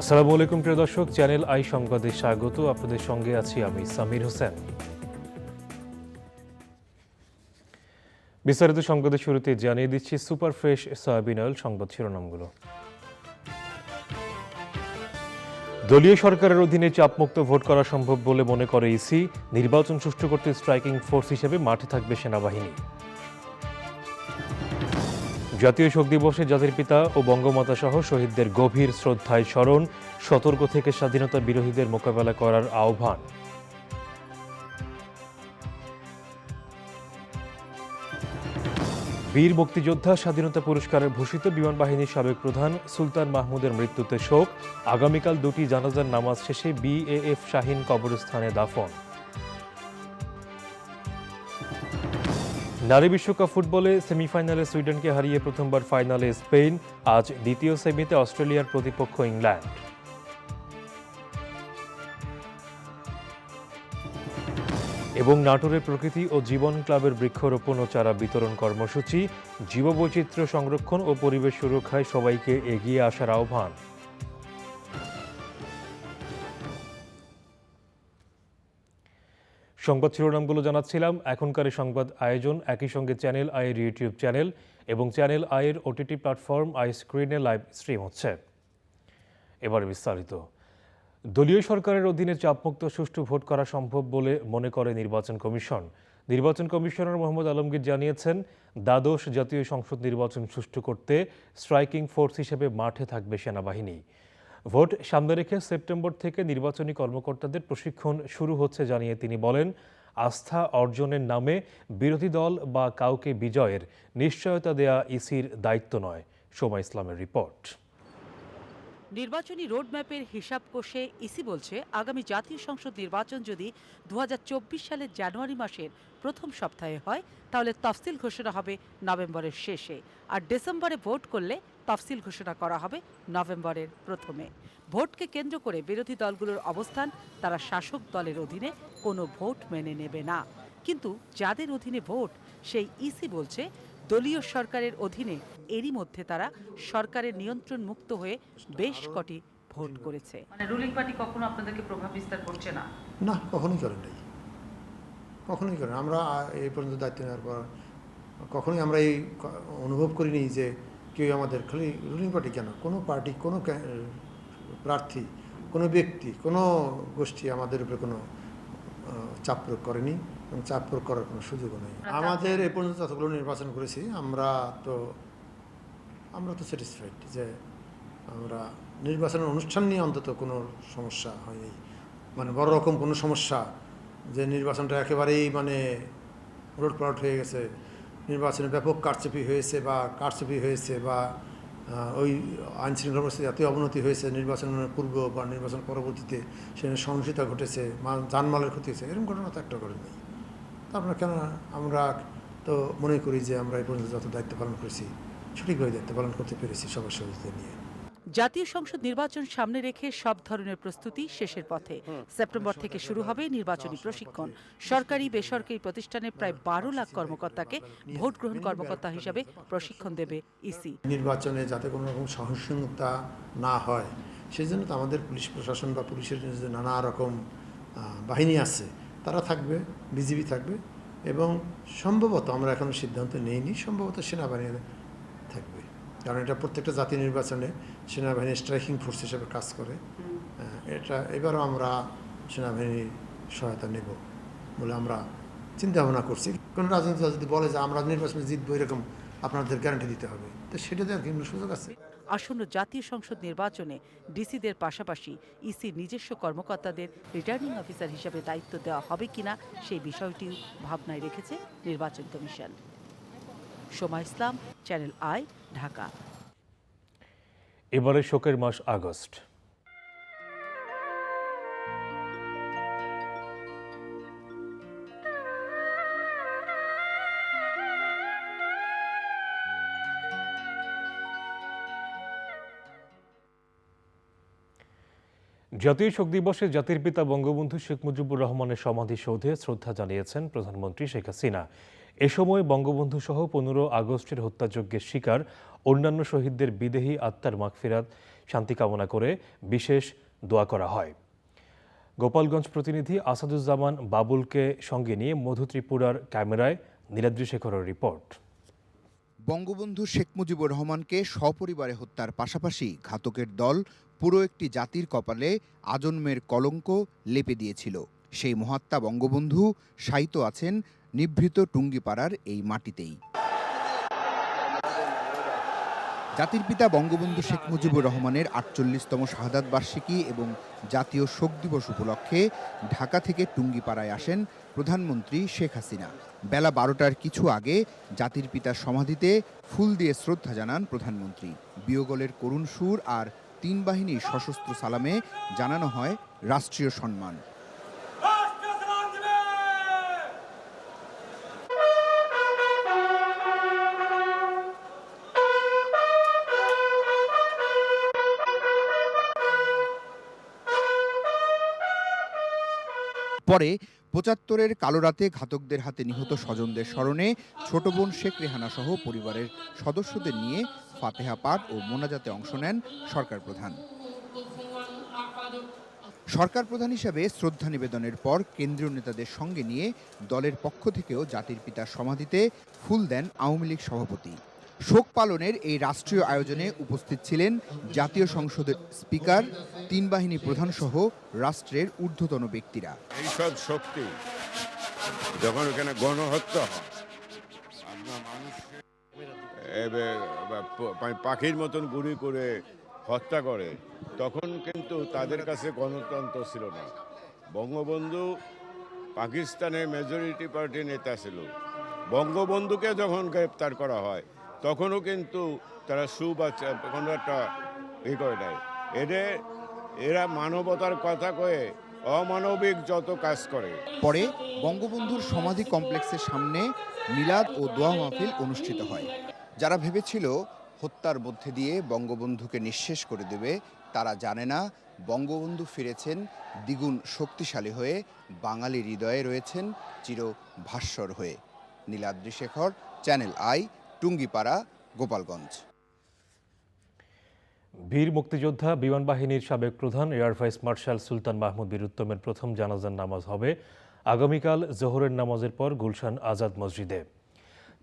আসসালামু আলাইকুম প্রিয় দর্শক, চ্যানেল আই সংবাদে স্বাগত। আপনাদের সঙ্গে আছি আমি সামির হোসেন। বিস্তারিত সংবাদের শুরুতে জানিয়ে দিচ্ছি সুপার ফ্রেশ সয়াবিন অয়েল সংবাদ শিরোনামগুলো। দলীয় সরকারের অধীনে চাপমুক্ত ভোট করা সম্ভব বলে মনে করে ইসি। নির্বাচন সুষ্ঠু করতে স্ট্রাইকিং ফোর্স হিসেবে মাঠে থাকবে সেনাবাহিনী। জাতীয় শোক দিবসে জাতির পিতা ও বঙ্গমাতা সহ শহীদদের গভীর শ্রদ্ধায় স্মরণ, সতর্ক থেকে স্বাধীনতা বিরোধীদের মোকাবেলা করার আহ্বান। বীর মুক্তিযোদ্ধা স্বাধীনতা পুরস্কারে ভূষিত বিমান বাহিনীর সাবেক প্রধান সুলতান মাহমুদের মৃত্যুতে শোক। আগামীকাল দুটি জানাজার নামাজ শেষে বিএএফ শাহীন কবরস্থানে দাফন। নারী বিশ্বকাপ ফুটবলে সেমিফাইনালে সুইডেনকে হারিয়ে প্রথমবার ফাইনালে স্পেন। আজ দ্বিতীয় সেমিতে অস্ট্রেলিয়ার প্রতিপক্ষ ইংল্যান্ড। এবং নাটোরের প্রকৃতি ও জীবন ক্লাবের বৃক্ষরোপণ ও চারা বিতরণ কর্মসূচি। জীববৈচিত্র্য সংরক্ষণ ও পরিবেশ সুরক্ষায় সবাইকে এগিয়ে আসার আহ্বান। সংবাদ শিরোনামগুলো জানাচ্ছিলাম। এখনকার সংবাদ আয়োজন একই সঙ্গে চ্যানেল আইয়ের ইউটিউব চ্যানেল এবং চ্যানেল আইয়ের ওটিটি প্ল্যাটফর্ম আই স্ক্রিনে লাইভ স্ট্রিম হচ্ছে। এবার বিস্তারিত। দলীয় সরকারের অধীনে চাপমুক্ত সুষ্ঠু ভোট করা সম্ভব বলে মনে করে নির্বাচন কমিশন। নির্বাচন কমিশনার মোহাম্মদ আলমগীর জানিয়েছেন, দ্বাদশ জাতীয় সংসদ নির্বাচন সুষ্ঠু করতে স্ট্রাইকিং ফোর্স হিসেবে মাঠে থাকবে সেনাবাহিনী। ভোট সামনে রেখে সেপ্টেম্বর থেকে নির্বাচনী কর্মকর্তাদের প্রশিক্ষণ শুরু হচ্ছে জানিয়ে তিনি বলেন, আস্থা অর্জনের নামে বিরোধী দল বা কাউকে বিজয়ের নিশ্চয়তা দেয়া ইসির দায়িত্ব নয়। সোমা ইসলামের রিপোর্ট। নির্বাচনী রোডম্যাপের হিসাব কষে ইসি বলছে, আগামী জাতীয় সংসদ নির্বাচন যদি 2024 সালের জানুয়ারি মাসের প্রথম সপ্তাহে হয় তাহলে তফসিল ঘোষণা হবে নভেম্বরের শেষে, আর ডিসেম্বরে ভোট করলে তফসিল ঘোষণা করা হবে নভেম্বরের প্রথমে। ভোটকে কেন্দ্র করে বিরোধী দলগুলোর অবস্থান, তারা শাসক দলের অধীনে কোনো ভোট মেনে নেবে না। কিন্তু যাদের অধীনে ভোট, সেই ইসি বলছে দলীয় সরকারের অধীনে এরই মধ্যে তারা সরকারের নিয়ন্ত্রণ মুক্ত হয়ে বেশ কটি ভোট করেছে। মানে রুলিং পার্টি কখনো আপনাদেরকে প্রভাব বিস্তার করছে না? না, কখনোই করেন নাই, কখনোই করেন। আমরা এই পর্যন্ত দায়িত্ব নেওয়ার পর কখনোই আমরা এই অনুভব করিনি যে কেউ আমাদের, খালি রুলিং পার্টি কেন, কোনো পার্টি, কোনো প্রার্থী, কোনো ব্যক্তি, কোনো গোষ্ঠী আমাদের উপরে কোনো চাপ প্রয়োগ করেনি এবং চাপ প্রয়োগ করার কোনো সুযোগও নেই। আমাদের এ পর্যন্ত যতগুলো নির্বাচন করেছি আমরা তো স্যাটিসফাইড যে আমরা নির্বাচনের অনুষ্ঠান নিয়ে অন্তত কোনো সমস্যা হয়নি, মানে বড় রকম কোনো সমস্যা যে নির্বাচনটা একেবারেই মানে উলটপালট হয়ে গেছে, নির্বাচনে ব্যাপক কারচুপি হয়েছে বা ওই আইনশৃঙ্খলা পরিস্থিতি এতই অবনতি হয়েছে নির্বাচনের পূর্ব বা নির্বাচন পরবর্তীতে সেখানে সহিংসতা ঘটেছে, জানমালের ক্ষতি হয়েছে, এরকম ঘটনা তো একটা করে নেই। তারপরে কেন আমরা তো মনে করি যে আমরা এই পর্যন্ত যত দায়িত্ব পালন করেছি সঠিকভাবে দায়িত্ব পালন করতে পেরেছি সবার সহযোগিতা নিয়ে। জাতীয় সংসদ নির্বাচন সামনে রেখে সব ধরনের প্রস্তুতি শেষের পথে। সেপ্টেম্বর থেকে শুরু হবে নির্বাচনী প্রশিক্ষণ। সরকারি বেসরকারি প্রতিষ্ঠানের প্রায় 12 লাখ কর্মকর্তাকে ভোট গ্রহণ কর্মকর্তা হিসাবে প্রশিক্ষণ দেবে ইসি। নির্বাচনে যাতে কোনো রকম সহিংসতা না হয় সেই জন্য তো আমাদের পুলিশ প্রশাসন বা পুলিশের জন্য যে নানা রকম বাহিনী আছে তারা থাকবে, বিজিবি থাকবে, এবং সম্ভবত আমরা এখনো সিদ্ধান্ত নেইনি, সম্ভবত সেনাবাহিনী থাকবে, কারণ এটা প্রত্যেকটা জাতীয় নির্বাচনে সেনাবাহিনী স্ট্রাইকিং ফোর্স হিসেবে কাজ করে। এটা এবারও আমরা সেনাবাহিনীর সহায়তা নেব বলে আমরা চিন্তা ভাবনা করছি। কোনো রাজনৈতিক দল যদি বলে যে আমরা নির্বাচনে জিতবো, এরকম আপনাদের গ্যারান্টি দিতে হবে, তো সেটা দেওয়ার কিন্তু সুযোগ আছে। আসন্ন জাতীয় সংসদ নির্বাচনে ডিসিদের পাশাপাশি ইসির নিজস্ব কর্মকর্তাদের রিটার্নিং অফিসার হিসেবে দায়িত্ব দেওয়া হবে কিনা সেই বিষয়টিও ভাবনায় রেখেছে নির্বাচন commission. Soma Islam, channel I, Dhaka. এবারে শোকের মাস আগস্ট। জাতীয় শোক দিবসে জাতির পিতা বঙ্গবন্ধু শেখ মুজিবুর রহমানের সমাধিসৌধে শ্রদ্ধা জানিয়েছেন প্রধানমন্ত্রী শেখ হাসিনা। এ সময় বঙ্গবন্ধু সহ 15 আগস্টের হত্যাযজ্ঞের শিকার অন্যান্য শহীদদের বিদেহী আত্মার মাগফিরাত, শান্তি কামনা করে বিশেষ দোয়া করা হয়। গোপালগঞ্জ প্রতিনিধি আসাদুজ্জামান বাবুলকে সঙ্গে নিয়ে মধু ত্রিপুরার ক্যামেরায় নীলাদ্রি শেখরের রিপোর্ট। বঙ্গবন্ধু শেখ মুজিবুর রহমানকে সপরিবারে হত্যার পাশাপাশি ঘাতকের দল পুরো একটি জাতির কপালে আজন্মের কলঙ্ক লেপে দিয়েছিল। সেই মহাত্মা বঙ্গবন্ধু শায়িত আছেন নিভৃত টুঙ্গিপাড়ার এই মাটিতেই। জাতির পিতা বঙ্গবন্ধু শেখ মুজিবুর রহমানের ৪৮তম শাহাদাত বার্ষিকী এবং জাতীয় শোক দিবস উপলক্ষে ঢাকা থেকে টুঙ্গিপাড়ায় আসেন প্রধানমন্ত্রী শেখ হাসিনা। বেলা ১২টার কিছু আগে জাতির পিতার সমাধিতে ফুল দিয়ে শ্রদ্ধা জানান প্রধানমন্ত্রী। বিয়োগলের করুণ সুর আর ৩ বাহিনীর সশস্ত্র সালামে জানানো হয় রাষ্ট্রীয় সম্মান। পরে ৭৫-এর কালো রাতে ঘাতকদের হাতে নিহত স্বজনদের স্মরণে ছোট বোন শেখ রেহানা সহ পরিবারের সদস্যদের নিয়ে ফাতেহা পাঠ ও মোনাজাতে অংশ নেন সরকার প্রধান। সরকার প্রধান হিসেবে শ্রদ্ধা নিবেদনের পর কেন্দ্রীয় নেতাদের সঙ্গে নিয়ে দলের পক্ষ থেকেও জাতির পিতার সমাধিতে ফুল দেন আওয়ামী লীগ সভাপতি। শোক পালনের এই রাষ্ট্রীয় আয়োজনে উপস্থিত ছিলেন জাতীয় সংসদের স্পিকার, ৩ বাহিনী প্রধান সহ রাষ্ট্রের ঊর্ধ্বতন ব্যক্তিরা। এইসব শক্তি যখন এখানে গণহত্যা হয়, পাখির মতন গুলি করে হত্যা করে, তখন কিন্তু তাদের কাছে গণতন্ত্র ছিল না। বঙ্গবন্ধু পাকিস্তানের মেজরিটি পার্টি নেতা ছিল। বঙ্গবন্ধুকে যখন গ্রেপ্তার করা হয় তখনও কিন্তু তারা কোনো একটা করে নেয়। এরা মানবতার কথা কয়ে অমানবিক যত কাজ করে। পরে বঙ্গবন্ধুর সমাধি কমপ্লেক্সের সামনে মিলাদ ও দোয়া মাহফিল অনুষ্ঠিত হয়। যারা ভেবেছিল হত্যার মধ্যে দিয়ে বঙ্গবন্ধুকে নিঃশেষ করে দেবে, তারা জানে না বঙ্গবন্ধু ফিরেছেন দ্বিগুণ শক্তিশালী হয়ে, বাঙালি হৃদয়ে রয়েছেন চির ভাস্বর হয়ে। Niladri Shekhar, channel I, Tungipara, Gopalganj. বীর মুক্তিযোদ্ধা বিমান বাহিনীর সাবেক প্রধান এয়ার ভাইস মার্শাল সুলতান মাহমুদ বীর উত্তমের প্রথম জানাজার নামাজ হবে আগামীকাল জোহরের নামাজের পর গুলশান আজাদ মসজিদে।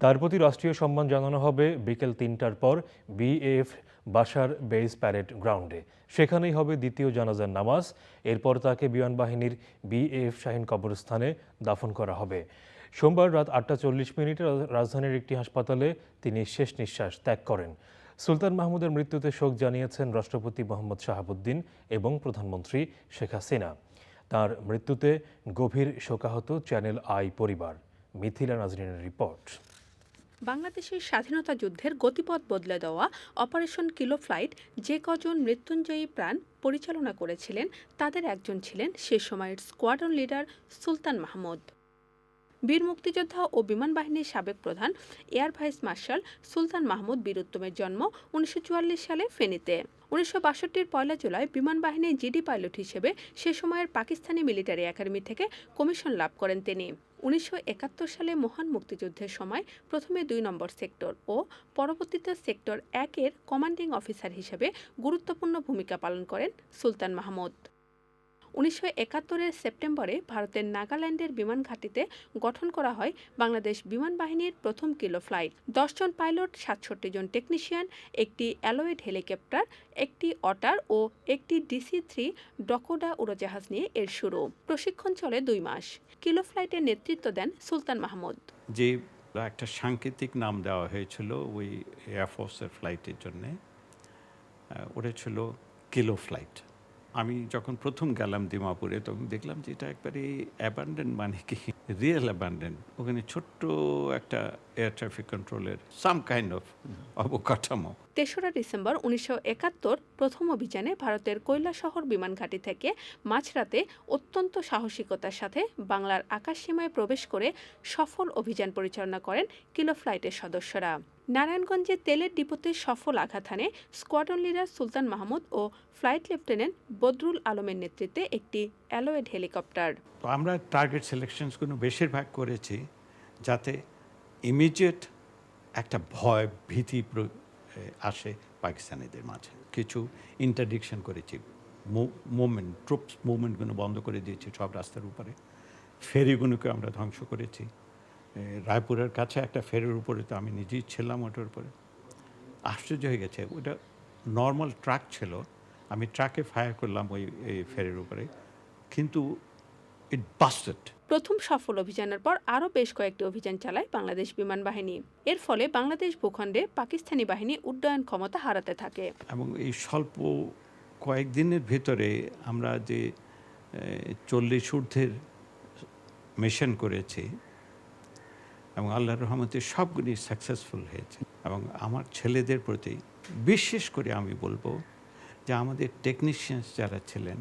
তার প্রতি রাষ্ট্রীয় সম্মান জানানো হবে বিকেল ৩টার পর বিএএফ বাসার বেস প্যারেড গ্রাউন্ডে। সেখানেই হবে দ্বিতীয় জানাজার নামাজ। এরপর তাকে বিমান বাহিনীর বিএএফ শাহীন কবরস্থানে দাফন করা হবে। সোমবার রাত ৮টা ৪০ রাজধানীর একটি হাসপাতালে তিনি শেষ নিঃশ্বাস ত্যাগ করেন। সুলতান মাহমুদের মৃত্যুতে শোক জানিয়েছেন রাষ্ট্রপতি মোহাম্মদ শাহাবুদ্দিন এবং প্রধানমন্ত্রী শেখ হাসিনা। তার মৃত্যুতে গভীর শোকাহত চ্যানেল আই পরিবার। মিথিলা নাজরিনের রিপোর্ট। বাংলাদেশের স্বাধীনতা যুদ্ধের গতিপথ বদলে দেওয়া অপারেশন কিলো ফ্লাইট যে কজন মৃত্যুঞ্জয়ী প্রাণ পরিচালনা করেছিলেন, তাদের একজন ছিলেন সে সময়ের স্কোয়াড্রন লিডার সুলতান মাহমুদ। বীর মুক্তিযোদ্ধা ও বিমান বাহিনীর সাবেক প্রধান এয়ার ভাইস মার্শাল সুলতান মাহমুদ বীর উত্তমের জন্ম ১৯৪৪ সালে ফেনীতে। ১৯৬২-র ১ জুলাই বিমান বাহিনীর জিডি পাইলট হিসেবে সে সময়ের পাকিস্তানি মিলিটারি একাডেমি থেকে কমিশন লাভ করেন তিনি। ১৯৭১ সালে মহান মুক্তিযুদ্ধের সময় প্রথমে ২ নম্বর সেক্টর ও পরবর্তীতে সেক্টর ১-এর কমান্ডিং অফিসার হিসেবে গুরুত্বপূর্ণ ভূমিকা পালন করেন সুলতান মাহমুদ। ১৯৭১-এর সেপ্টেম্বরে ভারতের নাগাল্যান্ডের বিমান ঘাঁটিতে গঠন করা হয় বাংলাদেশ বিমান বাহিনীর প্রথম কিলো ফ্লাইট। ১০ জন পাইলট, ৬৭ জন টেকনিশিয়ান, একটি অ্যালোয়েড হেলিকপ্টার, একটি অটার ও একটি DC-3 ডকোডা উড়োজাহাজ নিয়ে এর শুরু। প্রশিক্ষণ চলে 2 মাস। কিলো ফ্লাইটের নেতৃত্ব দেন সুলতান মাহমুদ। যে একটা সাংকেতিক নাম দেওয়া হয়েছিল ওই এয়ারফোর্সের ফ্লাইটের জন্যে, ওটা ছিল কিলো ফ্লাইট। আমি যখন প্রথম গেলাম দিমাপুরে, তখন দেখলাম যে এটা একবারে অ্যাবান্ডেন, মানে কি রিয়েল অ্যাবান্ডেন। ওখানে ছোট্ট একটা এয়ার ট্রাফিক কন্ট্রোলের সাম কাইন্ড অফ অবকাঠামো। ৩রা ডিসেম্বর ১৯৭১ প্রথম অভিযানে ভারতের কৈলাসহর বিমান ঘাঁটি থেকে মাঝরাতে অত্যন্ত সাহসিকতার সাথে বাংলার আকাশসীমায় প্রবেশ করে সফল অভিযান পরিচালনা করেন কিলো ফ্লাইটের সদস্যরা। নারায়ণগঞ্জে তেলের ডিপোতে সফল আঘাত হানে স্কোয়াড্রন লিডার সুলতান মাহমুদ ও ফ্লাইট লেফটেন্যান্ট বদরুল আলমের নেতৃত্বে একটি অ্যালোয়েড হেলিকপ্টার। তো আমরা টার্গেট সিলেকশনসগুলো বেশিরভাগ করেছি যাতে ইমিডিয়েট একটা ভয় ভীতি আসে পাকিস্তানিদের মাঝে। কিছু ইন্টারডিকশন করেছি, মুভমেন্ট, ট্রুপস মুভমেন্টগুলো বন্ধ করে দিয়েছি সব রাস্তার উপরে। ফেরিগুলোকে আমরা ধ্বংস করেছি। রায়পুরের কাছে একটা ফেরির উপরে তো আমি নিজেই ছিলাম, ওটার উপরে আশ্চর্য হয়ে গেছে। ওটা নর্মাল ট্রাক ছিল, আমি ট্রাকে ফায়ার করলাম ওই ফেরির উপরে, কিন্তু ইট বাস্টেড। প্রথম সফল অভিযানের পর আরও বেশ কয়েকটি অভিযান চালায় বাংলাদেশ বিমান বাহিনী। এর ফলে বাংলাদেশ ভূখণ্ডে পাকিস্তানি বাহিনী উড্ডয়ন ক্ষমতা হারাতে থাকে। এবং এই স্বল্প কয়েকদিনের ভিতরে আমরা যে 40 ঊর্ধ্বের মিশন করেছি এবং আল্লাহর রহমতে সবগুলি সাকসেসফুল হয়েছে। এবং আমার ছেলেদের প্রতি বিশেষ করে আমি বলবো যে আমাদের টেকনিশিয়ানস যারা ছিলেন,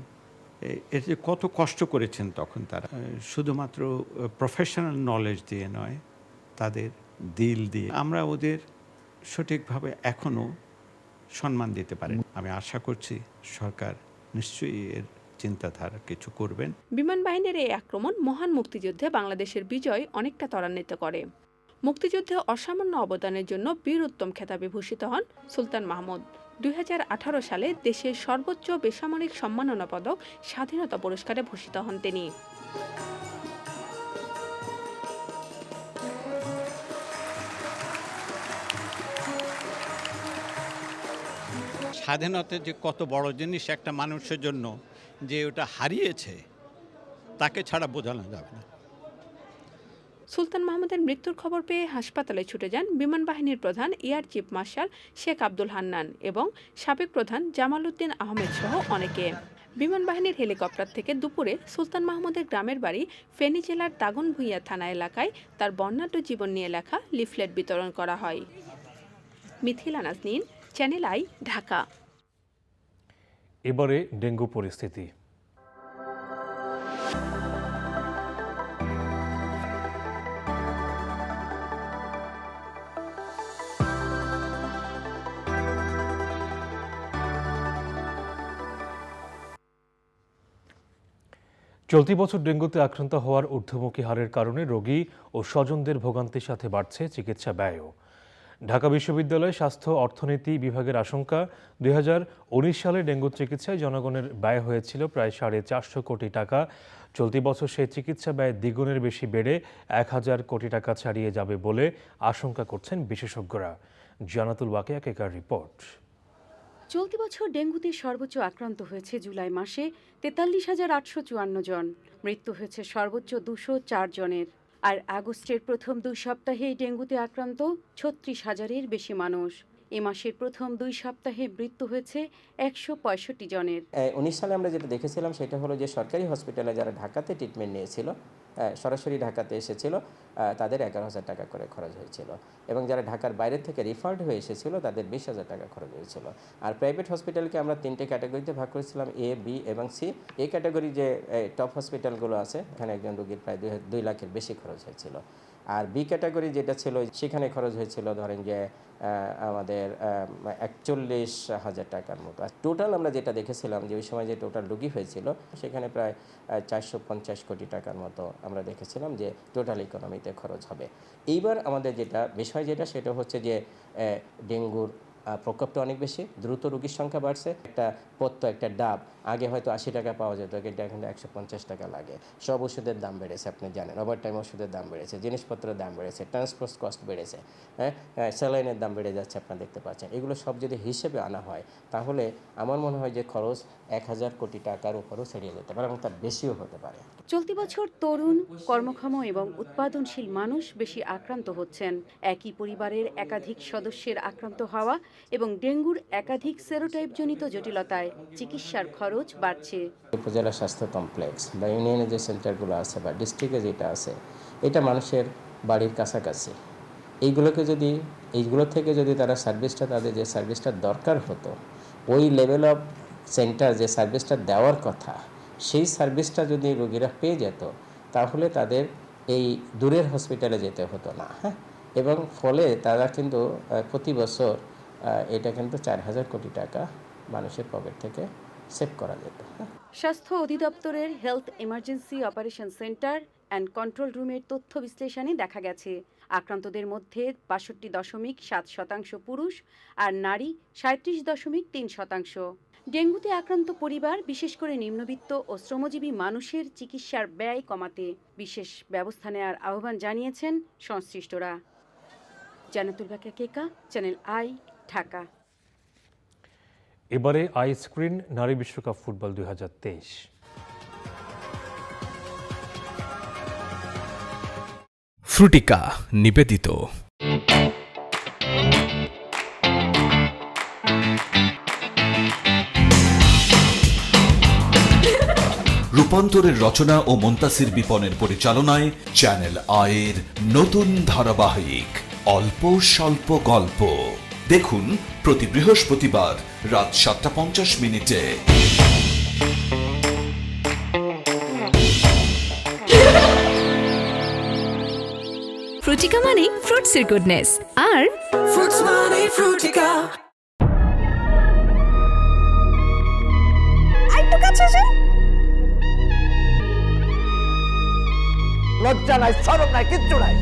এর যে কত কষ্ট করেছেন তখন তারা, শুধুমাত্র প্রফেশনাল নলেজ দিয়ে নয়, তাদের দিল দিয়ে। আমরা ওদের সঠিকভাবে এখনও সম্মান দিতে পারি। আমি আশা করছি সরকার নিশ্চয়ই এর চিন্তাধারা কিছু করবেন। বিমান বাহিনীর এই আক্রমণ মহান মুক্তিযুদ্ধে বাংলাদেশের বিজয় অনেকটা ত্বরান্বিত করে। মুক্তিযুদ্ধে অসামান্য অবদানের জন্য বীর উত্তম খেতাবে ভূষিত হন সুলতান মাহমুদ। 2018 সালে দেশের সর্বোচ্চ বেসামরিক সম্মাননা পদক স্বাধীনতা পুরস্কারে ভূষিত হন তিনি। স্বাধীনতা যে কত বড় জিনিস একটা মানুষের জন্য, যে ওটা হারিয়েছে তাকে ছাড়া বোঝানো যাবে না। সুলতান মাহমুদের মৃত্যুর খবর পেয়ে হাসপাতালে ছুটে যান বিমান বাহিনীর প্রধান air chief marshal Sheikh Abdul Hannan এবং সাবেক প্রধান জামাল উদ্দিন আহমেদ সহ অনেকে। বিমান বাহিনীর হেলিকপ্টার থেকে দুপুরে সুলতান মাহমুদের গ্রামের বাড়ি ফেনী জেলার দাগনভূঞা থানা এলাকায় তার বর্ণাঢ্য জীবন নিয়ে লেখা লিফলেট বিতরণ করা হয়। Mithila Naznin, channel I, Dhaka. এবারে ডেঙ্গু পরিস্থিতি। চলতি বছর ডেঙ্গুতে আক্রান্ত হওয়ার ঊর্ধ্বমুখী হারের কারণে রোগী ও স্বজনদের ভোগান্তির সাথে বাড়ছে চিকিৎসা ব্যয়ও। ঢাকা বিশ্ববিদ্যালয় স্বাস্থ্য অর্থনীতি বিভাগের আশঙ্কা, 2019 সালে ডেঙ্গু চিকিৎসায় জনগণের ব্যয় হয়েছিল প্রায় 450 কোটি টাকা। চলতি বছর সেই চিকিৎসা ব্যয় দ্বিগুণের বেশি বেড়ে 1000 কোটি টাকা ছাড়িয়ে যাবে বলে আশঙ্কা করছেন বিশেষজ্ঞরা। জানাতুল ওয়াকিয়া কেকার রিপোর্ট। চলতি বছর ডেঙ্গুতে সর্বোচ্চ আক্রান্ত হয়েছে জুলাই মাসে 43,854 জন। মৃত্যু হয়েছে সর্বোচ্চ 204 জনের। আর আগস্টের প্রথম 2 সপ্তাহে ডেঙ্গুতে আক্রান্ত 36,000-এর বেশি মানুষ। এ মাসের প্রথম 2 সপ্তাহে মৃত্যু হয়েছে 165 জনের। 19 সালে আমরা যেটা দেখেছিলাম সেটা হলো যে সরকারি হসপিটালে যারা ঢাকাতে ট্রিটমেন্ট নিয়েছিল, সরাসরি ঢাকাতে এসেছিল, তাদের 11,000 টাকা করে খরচ হয়েছিল, এবং যারা ঢাকার বাইরে থেকে রিফার্ড হয়ে এসেছিল তাদের 20,000 টাকা খরচ হয়েছিল। আর প্রাইভেট হসপিটালকে আমরা 3টে ক্যাটাগরিতে ভাগ করেছিলাম, এ, বি এবং সি। এই ক্যাটাগরি যে টপ হসপিটালগুলো আছে, এখানে একজন রোগীর প্রায় 2 লাখের বেশি খরচ হয়েছিল। আর বি ক্যাটাগরি যেটা ছিল, সেখানে খরচ হয়েছিল ধরেন যে আমাদের 41,000 টাকার মতো। আর টোটাল আমরা যেটা দেখেছিলাম যে ওই সময় যে টোটাল রোগী হয়েছিল, সেখানে প্রায় 450 কোটি টাকার মতো আমরা দেখেছিলাম যে টোটাল ইকোনমিতে খরচ হবে। এইবার আমাদের যেটা বিষয় সেটা হচ্ছে যে ডেঙ্গুর প্রকোপটা অনেক বেশি, দ্রুত রোগীর সংখ্যা বাড়ছে। একটা পথ্য, একটা ডাব আগে হয়তো 80 টাকা পাওয়া যেত, কিন্তু এখন 150 টাকা লাগে। সব ওষুধের দাম বেড়েছে, আপনি জানেন। ওভার টাইম ওষুধের দাম বেড়েছে, জিনিসপত্রের দাম বেড়েছে, ট্রান্সপোর্ট কস্ট বেড়েছে, স্যালাইনের দাম বেড়ে যাচ্ছে, আপনারা দেখতে পাচ্ছেন। এগুলো সব যদি হিসেবে আনা হয়, তাহলে আমার মনে হয় যে খরচ 1000 কোটি টাকার উপরও ছড়িয়ে যেতে পারে, এবং তার বেশিও হতে পারে। চলতি বছর তরুণ, কর্মক্ষম এবং উৎপাদনশীল মানুষ বেশি আক্রান্ত হচ্ছেন। একই পরিবারের একাধিক সদস্যের আক্রান্ত হওয়া এবং ডেঙ্গুর একাধিক সেরোটাইপজনিত জটিলতায় চিকিৎসার খরচ বাড়ছে। উপজেলা স্বাস্থ্য কমপ্লেক্স বা ইউনিয়নের যে সেন্টারগুলো আছে বা ডিস্ট্রিক্টে যেটা আছে, এটা মানুষের বাড়ির কাছাকাছি। এইগুলো থেকে যদি তারা সার্ভিসটা, তাদের যে সার্ভিসটা দরকার হতো, ওই লেভেল অফ সেন্টার যে সার্ভিসটা দেওয়ার কথা, সেই সার্ভিসটা যদি রোগীরা পেয়ে যেত, তাহলে তাদের এই দূরের হসপিটালে যেতে হতো না। এবং ফলে তারা কিন্তু প্রতি বছর এটা কিন্তু 4,000 কোটি টাকা মানুষের পকেট থেকে সেভ করা যেত। স্বাস্থ্য অধিদপ্তরের health emergency operation centre and control রুমের তথ্য বিশ্লেষণে দেখা গেছে, আক্রান্তদের মধ্যে ৬২.৭% পুরুষ আর নারী ৩৭.৩%। ডেঙ্গুতে আক্রান্ত পরিবার, বিশেষ করে নিম্নবিত্ত ও শ্রমজীবী মানুষের চিকিৎসার ব্যয় কমাতে বিশেষ ব্যবস্থা নেওয়ার আহ্বান জানিয়েছেন সংশ্লিষ্টরা। জান্নাতুল বাকিয়া কেকা, চ্যানেল আই, ঢাকা। এবারে আই স্ক্রিন নারী বিশ্বকাপ ফুটবল 2023। ফ্রুটিকা নিবেদিত। রূপান্তরের রচনা ও মুনতাসির বিপনের পরিচালনায় চ্যানেল আয়ের নতুন ধারাবাহিক অল্প স্বল্প গল্প দেখুন প্রতি বৃহস্পতিবার রাত 7:50 ফ্রুটিকা মানে ফ্রুটসের গুডনেস, আর ফ্রুটস মানে ফ্রুটিকা। আইতো কাছে আসেন। লজ্জা নাই, শরম নাই, কিচ্ছু নাই।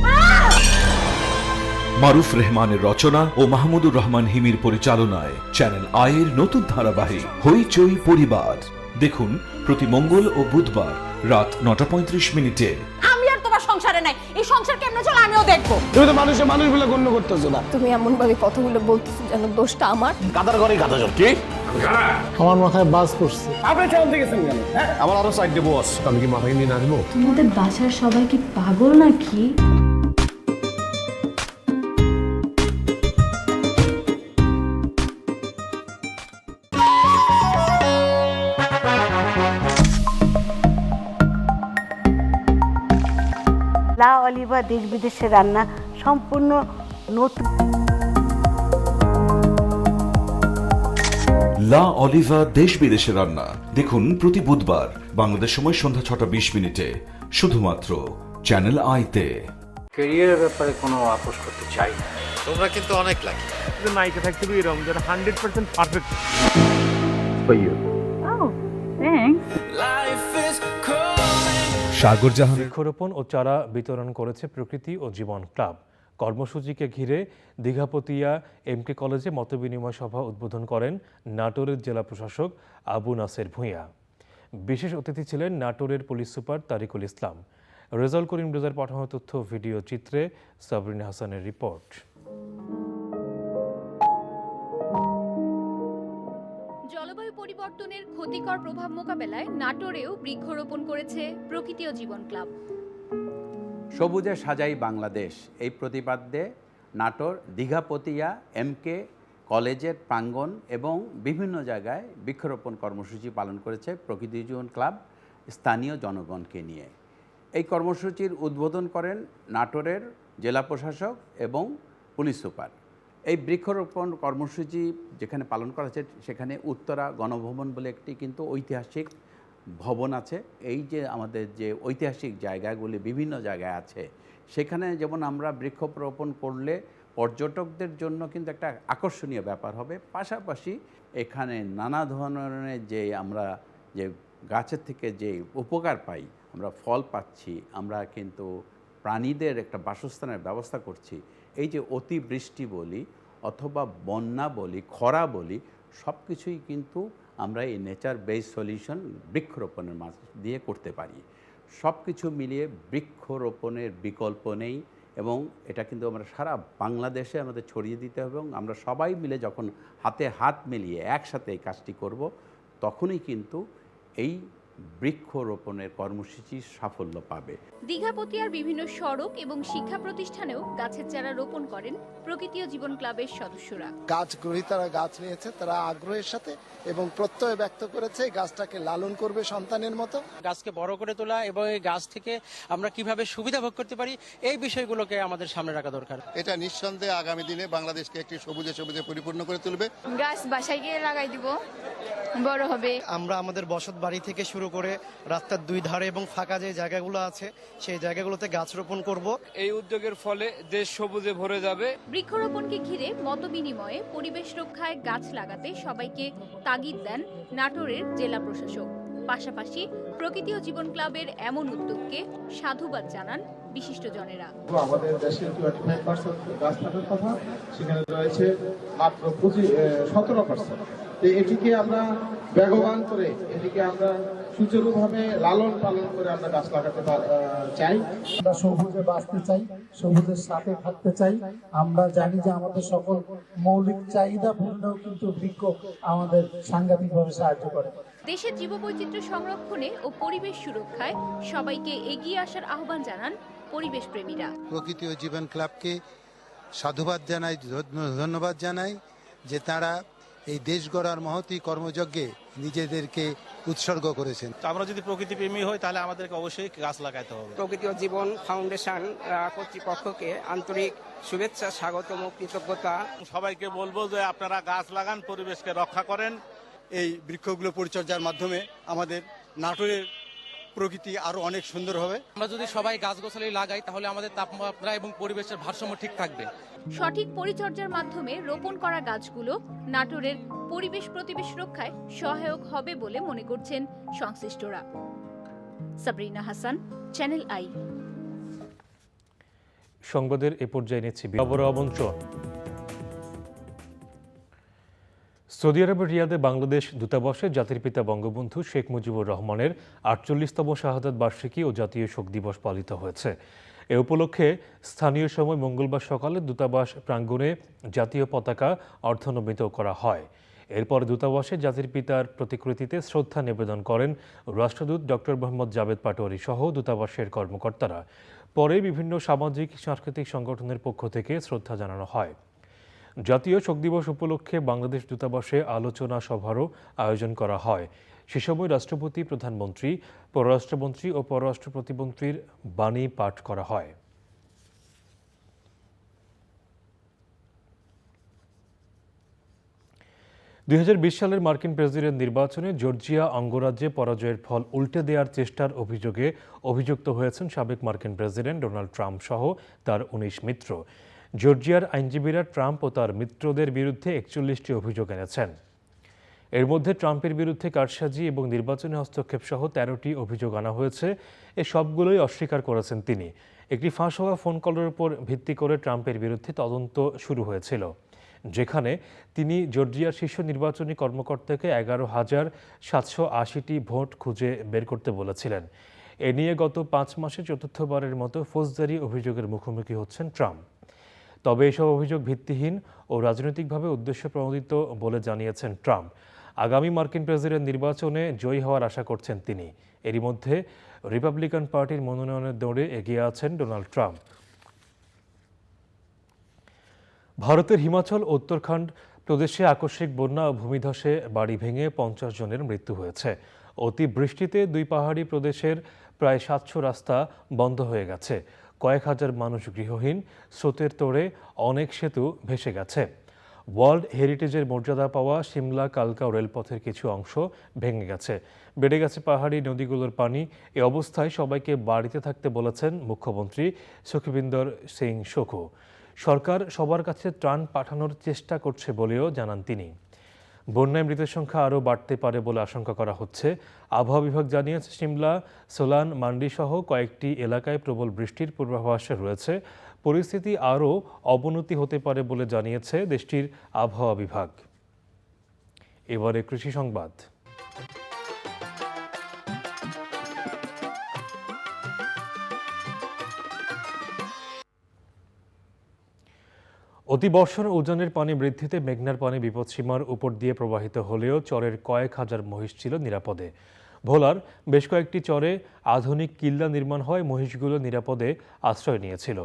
মারুফ রহমানের রচনা ও মাহমুদুর রহমান হিমির পরিচালনায় চ্যানেল আয়ের নতুন ধারাবাহিক হইচই পরিবার দেখুন প্রতি মঙ্গল ও বুধবার রাত 9:35। আমি আর তোমার সংসারে নাই, এই সংসার কেমনে চলে আমিও দেখবো। তুমি তো মানুষের মানুষ বলে গণ্য করতেছো না। তুমি এমন ভাবে কথাগুলো বলতেছো যেন দোষটা আমার। গাদার ঘরে গাদা জল। কি? আমার মাথায় বাজ পড়ছে। আপনি চান গেছেন কেন? আমার আরো সাইড দেবো। আমি কি মাথায় নিয়ে নাচবো? তোমাদের বাসার সবাই কি পাগল নাকি? লা অলিভা দেশ বিদেশের রান্না সম্পূর্ণ নতুন। লা অলিভা দেশ বিদেশের রান্না দেখুন প্রতি বুধবার বাংলাদেশ সময় সন্ধ্যা 6:20 শুধুমাত্র চ্যানেল আইতে। ক্যারিয়ারের ব্যাপারে কোনো আপোষ করতে চাই না। তোমরা কিন্তু অনেক লাগে। নায়িকা থাকতে হবে এরকম যারা 100% পারফেক্ট। সাগর জাহান বৃক্ষরোপণ ও চারা বিতরণ করেছে প্রকৃতি ও জীবন ক্লাব। কর্মসূচিকে ঘিরে দীঘাপতিয়া এমকে কলেজে মতবিনিময় সভা উদ্বোধন করেন নাটোরের জেলা প্রশাসক আবু নাসের ভূঁইয়া। বিশেষ অতিথি ছিলেন নাটোরের পুলিশ সুপার তারিকুল ইসলাম। রেজাউল করিম রেজার পাঠানো তথ্য ভিডিও চিত্রে সাবরিন হাসানের রিপোর্ট। জলবায়ু পরিবর্তনের ক্ষতিকর প্রভাব মোকাবেলায় নাটোরেও বৃক্ষরোপণ করেছে প্রকৃতি ও জীবন ক্লাব। সবুজে সাজাই বাংলাদেশ এই প্রতিপাদ্যে নাটোর দীঘাপতিয়া এমকে কলেজের প্রাঙ্গণ এবং বিভিন্ন জায়গায় বৃক্ষরোপণ কর্মসূচি পালন করেছে প্রকৃতি জীবন ক্লাব স্থানীয় জনগণকে নিয়ে। এই কর্মসূচির উদ্বোধন করেন নাটোরের জেলা প্রশাসক এবং পুলিশ সুপার। এই বৃক্ষরোপণ কর্মসূচি যেখানে পালন করা হচ্ছে সেখানে উত্তরা গণভবন বলে একটি কিন্তু ঐতিহাসিক ভবন আছে। এই যে আমাদের যে ঐতিহাসিক জায়গাগুলি বিভিন্ন জায়গায় আছে সেখানে যেমন আমরা বৃক্ষরোপণ করলে পর্যটকদের জন্য কিন্তু একটা আকর্ষণীয় ব্যাপার হবে, পাশাপাশি এখানে নানা ধরনের যে আমরা যে গাছের থেকে যে উপকার পাই, আমরা ফল পাচ্ছি, আমরা কিন্তু প্রাণীদের একটা বাসস্থানের ব্যবস্থা করছি। এই যে অতিবৃষ্টি বলি অথবা বন্যা বলি খরা বলি সব কিছুই কিন্তু আমরা এই নেচার বেস সলিউশন বৃক্ষরোপণের মাঝ দিয়ে করতে পারি। সব কিছু মিলিয়ে বৃক্ষরোপণের বিকল্প নেই এবং এটা কিন্তু আমরা সারা বাংলাদেশে আমাদের ছড়িয়ে দিতে হবে এবং আমরা সবাই মিলে যখন হাতে হাত মিলিয়ে একসাথে এই কাজটি করব তখনই কিন্তু এই বৃক্ষরোপণের কর্মসূচি সাফল্য পাবে। দীঘাপতিয়ার বিভিন্ন সড়ক এবং শিক্ষা প্রতিষ্ঠানেও গাছের চারা রোপণ করেন প্রকৃতি ও জীবন ক্লাবের সদস্যরা। গাছ গ্রহীতারা গাছ নিয়েছে, তারা আগ্রহের সাথে এবং প্রত্যয় ব্যক্ত করেছে গাছটাকে লালন করবে সন্তানের মতো। গাছকে বড় করে তোলা এবং এই গাছ থেকে আমরা কিভাবে সুবিধা ভোগ করতে পারি এই বিষয়গুলোকে আমাদের সামনে রাখা দরকার। এটা নিঃসন্দেহে আগামী দিনে বাংলাদেশকে একটি সবুজে সবুজে পরিপূর্ণ করে তুলবে। গাছ বাসায় গিয়ে লাগাই দিব, বড় হবে। আমরা আমাদের বসত বাড়ি থেকে শুরু করে রাস্তার দুই ধারে এবং ফাঁকা যে জায়গাগুলো আছে সেই জায়গাগুলোতে গাছ রোপণ করব। এই উদ্যোগের ফলে দেশ সবুজে ভরে যাবে। বৃক্ষরোপণকে ঘিরে মতবিনিময়ে পরিবেশ রক্ষায় গাছ লাগাতে সবাইকে তাগিদ দেন নাটোরের জেলা প্রশাসক। পাশাপাশি প্রকৃতি ও জীবন ক্লাবের এমন উদ্যোগকে সাধুবাদ জানান বিশিষ্টজনেরা। আমাদের দেশে 25% গাছ থাকার কথা, সেখানে রয়েছে মাত্র 17%। তো এটিকে আমরা বেগবান করে, এটিকে আমরা সুচারুভাবে লালন পালন করে আমরা গাছ লাগাতে চাই। আমরা সবুজে বাঁচতে চাই, সবুজের সাথে থাকতে চাই। আমরা জানি যে আমাদের সকল মৌলিক চাহিদা পূরণেও কিন্তু বৃক্ষ আমাদের সাংঘাতিকভাবে সাহায্য করে। দেশের জীববৈচিত্র্য সংরক্ষণে ও পরিবেশ সুরক্ষায় সবাইকে এগিয়ে আসার আহ্বান জানান পরিবেশ প্রেমীরা। প্রকৃতি ও জীবন ক্লাবকে সাধুবাদ জানাই, ধন্যবাদ জানাই যে তারা এই দেশ গড়ার মহতী কর্মযজ্ঞে নিজেদেরকে উৎসর্গ করেছেন। আমরা যদি প্রকৃতি প্রেমী হই তাহলে আমাদেরকে অবশ্যই গাছ লাগাতে হবে। প্রকৃতি ও জীবন ফাউন্ডেশন কর্তৃপক্ষকে আন্তরিক শুভেচ্ছা, স্বাগতম ও কৃতজ্ঞতা। সবাইকে বলবো যে আপনারা গাছ লাগান, পরিবেশকে রক্ষা করেন। এই বৃক্ষগুলো পরিচর্যার মাধ্যমে আমাদের নাটোরের প্রকৃতি আরো অনেক সুন্দর হবে। আমরা যদি সবাই গাছ-গাছালি লাগাই তাহলে আমাদের তাপমাত্রা এবং পরিবেশের ভারসাম্য ঠিক থাকবে। সঠিক পরিচর্যার মাধ্যমে রোপণ করা গাছগুলো নাটোরের পরিবেশ প্রতিবেশ রক্ষায় সহায়ক হবে বলে মনে করছেন সংশ্লিষ্টরা। Sabrina Hasan, channel I. সংবাদের এ পর্যায়ে নিচ্ছি খবর আমন্ত্রণ। সৌদি আরবের রিয়াদে বাংলাদেশ দূতাবাসে জাতির পিতা বঙ্গবন্ধু শেখ মুজিবুর রহমানের 48তম শাহাদাত বার্ষিকী ও জাতীয় শোক দিবস পালিত হয়েছে। এ উপলক্ষে স্থানীয় সময় মঙ্গলবার সকালে দূতাবাস প্রাঙ্গণে জাতীয় পতাকা অর্ধনমিত করা হয়। এরপর দূতাবাসে জাতির পিতার প্রতিকৃতিতে শ্রদ্ধা নিবেদন করেন রাষ্ট্রদূত ডক্টর মোহাম্মদ জাবেদ পাটোয়ারি সহ দূতাবাসের কর্মকর্তারা। পরে বিভিন্ন সামাজিক সাংস্কৃতিক সংগঠনের পক্ষ থেকে শ্রদ্ধা জানানো হয়। জাতীয় শোক দিবস উপলক্ষে বাংলাদেশ দূতাবাসে আলোচনা সভারও আয়োজন করা হয়। সে সময় রাষ্ট্রপতি, প্রধানমন্ত্রী, পররাষ্ট্রমন্ত্রী ও পররাষ্ট্র প্রতিমন্ত্রীর বাণী পাঠ করা হয়। সালের মার্কিন প্রেসিডেন্ট নির্বাচনে জর্জিয়া অঙ্গরাজ্যে পরাজয়ের ফল উল্টে দেওয়ার চেষ্টার অভিযোগে অভিযুক্ত হয়েছেন সাবেক মার্কিন প্রেসিডেন্ট ডোনাল্ড ট্রাম্প সহ তার 19 মিত্র। জর্জিয়ার আইনজীবীরা ট্রাম্প ও তার মিত্রদের বিরুদ্ধে 41টি অভিযোগ এনেছেন। এর মধ্যে ট্রাম্পের বিরুদ্ধে কারসাজি এবং নির্বাচনী হস্তক্ষেপ সহ 13টি অভিযোগ আনা হয়েছে। এ সবগুলোই অস্বীকার করেছেন তিনি। একটি ফাঁস হওয়া ফোন কলের উপর ভিত্তি করে ট্রাম্পের বিরুদ্ধে তদন্ত শুরু হয়েছিল, যেখানে তিনি জর্জিয়ার শীর্ষ নির্বাচনী কর্মকর্তাকে 11,780টি ভোট খুঁজে বের করতে বলেছিলেন। এ নিয়ে গত 5 মাসে চতুর্থবারের মতো ফৌজদারি অভিযোগের মুখোমুখি হচ্ছেন ট্রাম্প। তবে এসব অভিযোগ ভিত্তিহীন ও রাজনৈতিকভাবে উদ্দেশ্যপ্রণোদিত বলে জানিয়েছেন ট্রাম্প। আগামী মার্কিন প্রেসিডেন্ট নির্বাচনে জয়ী হওয়ার আশা করছেন তিনি। এরই মধ্যে রিপাবলিকান পার্টির মনোনয়নের দৌড়ে এগিয়ে আছেন ডোনাল্ড ট্রাম্প। ভারতের হিমাচল ও উত্তরাখণ্ড প্রদেশে আকস্মিক বন্যা ও ভূমিধসে বাড়ি ভেঙে 50 জনের মৃত্যু হয়েছে। অতিবৃষ্টিতে 2 পাহাড়ি প্রদেশের প্রায় 700 রাস্তা বন্ধ হয়ে গেছে। কয়েক হাজার মানুষ গৃহহীন, স্রোতের তোড়ে অনেক সেতু ভেসে গেছে। ওয়ার্ল্ড হেরিটেজের মর্যাদা পাওয়া সিমলা কালকা রেলপথের কিছু অংশ ভেঙে গেছে। বেড়ে গেছে পাহাড়ি নদীগুলোর পানি। এ অবস্থায় সবাইকে বাড়িতে থাকতে বলেছেন মুখ্যমন্ত্রী সুখবিন্দর সিং সুখু। সরকার সবার কাছে ত্রাণ পাঠানোর চেষ্টা করছে বলেও জানান তিনি। বন্যায় মৃতের সংখ্যা আরও বাড়তে পারে বলে আশঙ্কা করা হচ্ছে। আবহাওয়া বিভাগ জানিয়েছে সিমলা, সোলান, মান্ডি সহ কয়েকটি এলাকায় প্রবল বৃষ্টির পূর্বাভাস রয়েছে। পরিস্থিতি আরও অবনতি হতে পারে বলে জানিয়েছে দেশটির আবহাওয়া বিভাগ। এবারে কৃষি সংবাদ। অতিবর্ষণ উজানের পানি বৃদ্ধিতে মেঘনার পানি বিপদসীমার উপর দিয়ে প্রবাহিত হলেও চরের কয়েক হাজার মহিষ ছিল নিরাপদে। ভোলার বেশ কয়েকটি চরে আধুনিক কিল্লা নির্মাণ হয়, মহিষগুলো নিরাপদে আশ্রয় নিয়েছিল।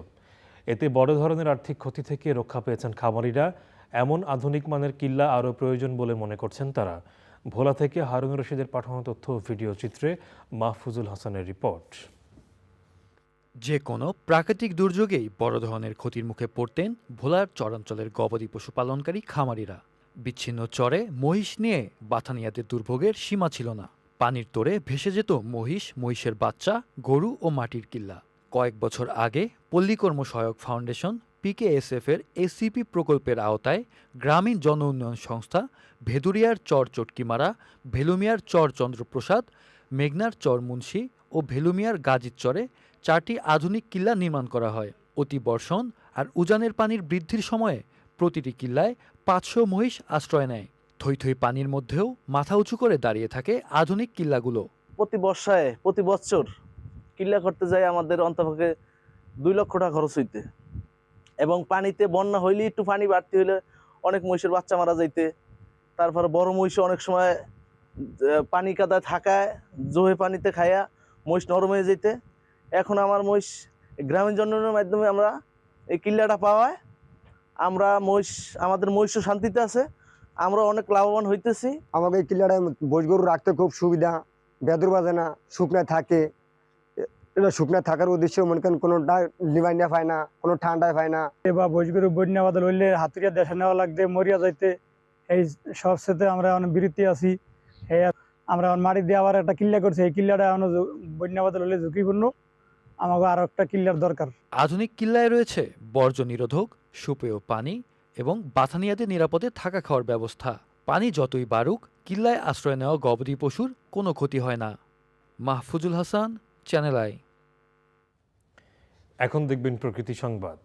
এতে বড় ধরনের আর্থিক ক্ষতি থেকে রক্ষা পেয়েছেন খামারিরা। এমন আধুনিক মানের কিল্লা আরও প্রয়োজন বলে মনে করছেন তারা। ভোলা থেকে হারুন রশিদের পাঠানো তথ্য ও ভিডিও চিত্রে মাহফুজুল হাসানের রিপোর্ট। যে কোনো প্রাকৃতিক দুর্যোগেই বড় ধরনের ক্ষতির মুখে পড়তেন ভোলার চরাঞ্চলের গবাদি পশু পালনকারী খামারিরা। বিচ্ছিন্ন চরে মহিষ নিয়ে বাথানিয়াদের দুর্ভোগের সীমা ছিল না। পানির তোড়ে ভেসে যেত মহিষ, মহিষের বাচ্চা, গরু ও মাটির কিল্লা। কয়েক বছর আগে পল্লীকর্ম সহায়ক ফাউন্ডেশন PKSF এর ACP প্রকল্পের আওতায় গ্রামীণ জন উন্নয়ন সংস্থা ভেদুরিয়ার চর চটকিমারা, ভেলুমিয়ার চর চন্দ্রপ্রসাদ, মেঘনার চর মুন্সি ও ভেলুমিয়ার গাজীর চরে 4টি আধুনিক কিল্লা নির্মাণ করা হয়। অতি বর্ষণ আর উজানের পানির বৃদ্ধির সময়ে প্রতিটি কিল্লায় 500 মহিষ আশ্রয় নেয়। থই থই পানির মধ্যেও মাথা উঁচু করে দাঁড়িয়ে থাকে আধুনিক কিল্লাগুলো। প্রতি বর্ষায় প্রতি বছর কিল্লা করতে যাই আমাদের অন্তপক্ষে 2 লক্ষ টাকা খরচ হইতে, এবং পানিতে বন্যা হইলে একটু পানি বাড়তি হইলে অনেক মহিষের বাচ্চা মারা যাইতে, তারপরে বড় মহিষ অনেক সময় পানি কাদায় থাকায় জোহে পানিতে খাইয়া মহিষ নরম হয়ে যেতে। এখন আমার মহিষ গ্রামীণ জন্মের মাধ্যমে আমরা এই কিল্লাটা পাওয়ায় আমরা আমাদের মহিষও শান্তিতে আছে, আমরা অনেক লাভবান হইতেছি। আমাকে এই কিল্লাটায় বৈশ গরু রাখতে খুব সুবিধা, বেদর বাজে না, শুকনায় থাকে। এটা শুকনায় থাকার উদ্দেশ্য মনে করেন কোনো লিবাইনা পায় না, কোনো ঠান্ডায় পায় না। এবার বৈশ গরু বন্যা বাদল হইলে হাতুড়িয়া দেশে নেওয়া লাগবে, মরিয়া যাইতে, এই সব সাথে আমরা অনেক বিরতি আছি। আমরা মাটি দিয়ে আবার একটা কিল্লা করছি, এই কিল্লাটা বন্যা বাদল হলে ঝুঁকিপূর্ণ, আমাকে আরো একটা কিল্লার দরকার। আধুনিক কিল্লায় রয়েছে বর্জ্য নিরোধক, সুপেয় পানি এবং বাথানিয়াতে নিরাপদে থাকা খাওয়ার ব্যবস্থা। পানি যতই বাড়ুক, কিল্লায় আশ্রয় নেওয়া গবাদি পশুর কোনো ক্ষতি হয় না। Mahfuzul Hasan, channel I. এখন দেখবেন প্রকৃতি সংবাদ।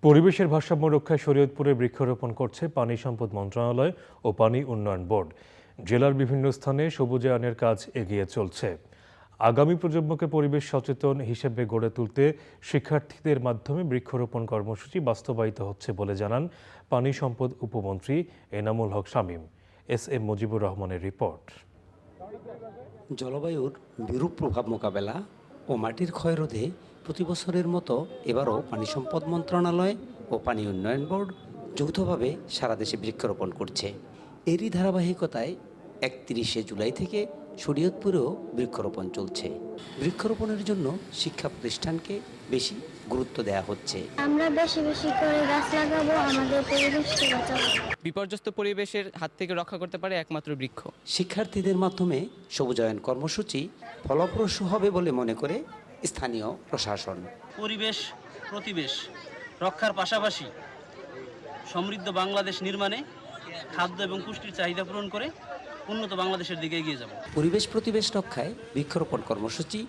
পরিবেশের ভারসাম্য রক্ষায় শরীয়তপুরে বৃক্ষরোপণ করছে পানি সম্পদ মন্ত্রণালয় ও পানি উন্নয়ন বোর্ড। জেলার বিভিন্ন স্থানে সবুজায়নের কাজ এগিয়ে চলছে। আগামী প্রজন্মকে পরিবেশ সচেতন হিসেবে গড়ে তুলতে শিক্ষার্থীদের মাধ্যমে বৃক্ষরোপণ কর্মসূচি বাস্তবায়িত হচ্ছে বলে জানান পানি সম্পদ উপমন্ত্রী এনামুল হক শামীম। এস.এম. মুজিবুর রহমানের রিপোর্ট। জলবায়ুর বিরূপ প্রভাব মোকাবেলা ও মাটির ক্ষয়রোধে প্রতি বছরের মতো এবারও পানি সম্পদ মন্ত্রণালয় ও পানি উন্নয়ন বোর্ড যৌথভাবে সারা দেশে বৃক্ষরোপণ করছে। এরই ধারাবাহিকতায় 31শে জুলাই থেকে শরীয়তপুরেও বৃক্ষরোপণ চলছে। বৃক্ষরোপণের জন্য শিক্ষা প্রতিষ্ঠানকে বেশি গুরুত্ব দেওয়া হচ্ছে। আমরা বেশি বেশি করে গাছ লাগাবো, আমাদের পরিবেশকে বাঁচাবো। বিপর্যস্ত পরিবেশের হাত থেকে রক্ষা করতে পারে একমাত্র বৃক্ষ। শিক্ষার্থীদের মাধ্যমে সবুজায়ন কর্মসূচি ফলপ্রসূ হবে বলে মনে করে স্থানীয় প্রশাসন। পরিবেশ প্রতিবেশ রক্ষার পাশাপাশি সমৃদ্ধ বাংলাদেশ নির্মাণে খাদ্য এবং পুষ্টির চাহিদা পূরণ করে উন্নত বাংলাদেশের দিকে এগিয়ে যাব। পরিবেশ প্রতিবেশ রক্ষায় বৃক্ষরোপণ কর্মসূচি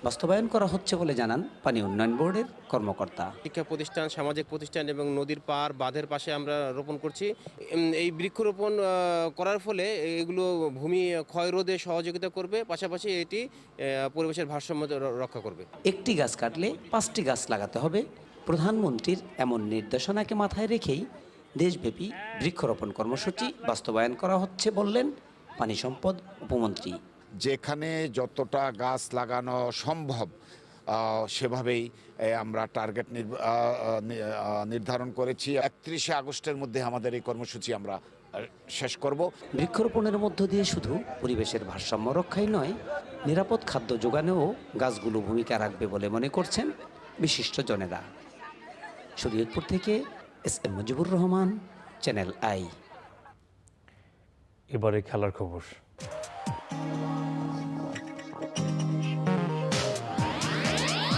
বাস্তবায়ন করা হচ্ছে বলে জানান পানি উন্নয়ন বোর্ডের কর্মকর্তা। শিক্ষা প্রতিষ্ঠান, সামাজিক প্রতিষ্ঠান এবং নদীর পাড় বাঁধের পাশে আমরা রোপণ করছি। এই বৃক্ষরোপণ করার ফলে এগুলো ভূমি ক্ষয় রোধে সহযোগিতা করবে, পাশাপাশি এটি পরিবেশের ভারসাম্য রক্ষা করবে। একটি গাছ কাটলে 5টি গাছ লাগাতে হবে। প্রধানমন্ত্রীর এমন নির্দেশনাকে মাথায় রেখেই দেশব্যাপী বৃক্ষরোপণ কর্মসূচি বাস্তবায়ন করা হচ্ছে বললেন পানি সম্পদ উপমন্ত্রী। যেখানে যতটা গাছ লাগানো সম্ভব সেভাবেই আমরা টার্গেট নির্ধারণ করেছি। 31শে আগস্টের মধ্যে আমাদের এই কর্মসূচি আমরা শেষ করব। বৃক্ষরোপণের মধ্য দিয়ে শুধু পরিবেশের ভারসাম্য রক্ষাই নয়, নিরাপদ খাদ্য যোগানেও গাছগুলো ভূমিকা রাখবে বলে মনে করছেন বিশিষ্টজনেরা। শরীয়তপুর থেকে SM. Mujibur Rahman, channel I. এবারে খেলার খবর।